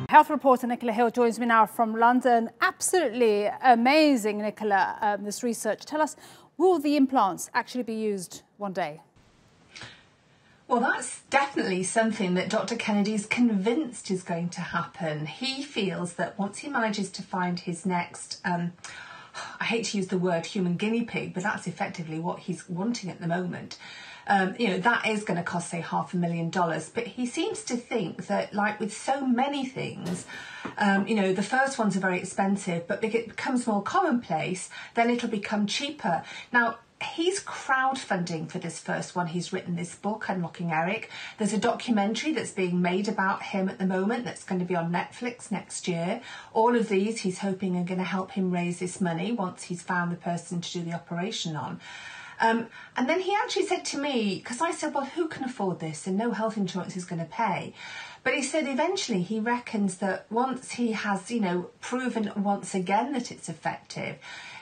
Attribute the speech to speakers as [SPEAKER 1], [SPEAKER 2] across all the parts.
[SPEAKER 1] Health reporter Nicola Hill joins me now from London. Absolutely amazing, Nicola, this research. Tell us, will the implants actually be used one day?
[SPEAKER 2] Well, that's definitely something that Dr. Kennedy is convinced is going to happen. He feels that once he manages to find his next, I hate to use the word human guinea pig, but that's effectively what he's wanting at the moment. That is going to cost, say, $500,000. But he seems to think that, like with so many things, the first ones are very expensive, but if it becomes more commonplace, then it'll become cheaper. Now, he's crowdfunding for this first one. He's written this book, Unlocking Eric. There's a documentary that's being made about him at the moment that's going to be on Netflix next year. All of these he's hoping are going to help him raise this money once he's found the person to do the operation on. And then he actually said to me, because I said, well, who can afford this? And no health insurance is going to pay. But he said eventually he reckons that once he has, proven once again that it's effective,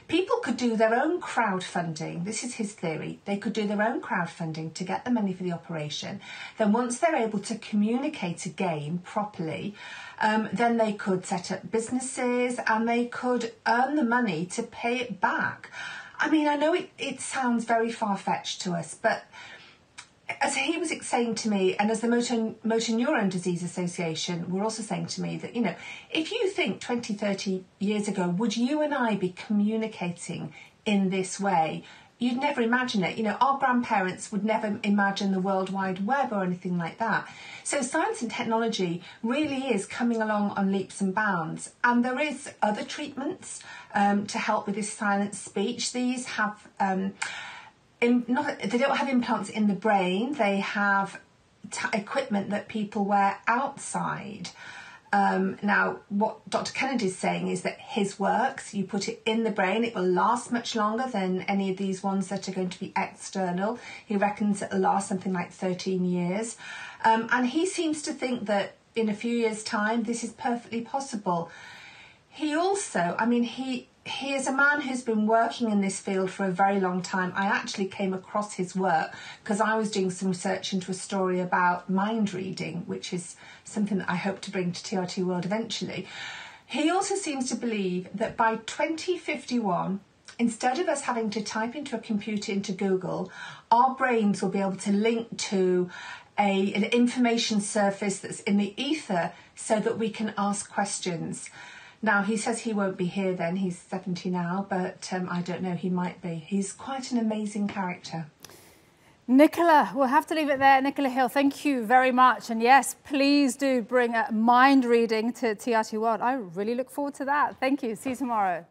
[SPEAKER 2] people could do their own crowdfunding. This is his theory. They could do their own crowdfunding to get the money for the operation. Then once they're able to communicate again properly, then they could set up businesses and they could earn the money to pay it back. I mean, I know it sounds very far-fetched to us, but as he was saying to me, and as the Motor Neurone Disease Association were also saying to me that, if you think 20, 30 years ago, would you and I be communicating in this way? You'd never imagine it. Our grandparents would never imagine the World Wide Web or anything like that. So science and technology really is coming along on leaps and bounds. And there is other treatments to help with this silent speech. These have, they don't have implants in the brain. They have equipment that people wear outside. Now, what Dr. Kennedy is saying is that his works, you put it in the brain, it will last much longer than any of these ones that are going to be external. He reckons it will last something like 13 years. And he seems to think that in a few years' time, this is perfectly possible. He also, he is a man who's been working in this field for a very long time. I actually came across his work because I was doing some research into a story about mind reading, which is something that I hope to bring to TRT World eventually. He also seems to believe that by 2051, instead of us having to type into a computer into Google, our brains will be able to link to an information surface that's in the ether so that we can ask questions. Now, he says he won't be here then. He's 70 now, but I don't know, he might be. He's quite an amazing character.
[SPEAKER 1] Nicola, we'll have to leave it there. Nicola Hill, thank you very much. And yes, please do bring mind reading to TRT World. I really look forward to that. Thank you. See you tomorrow.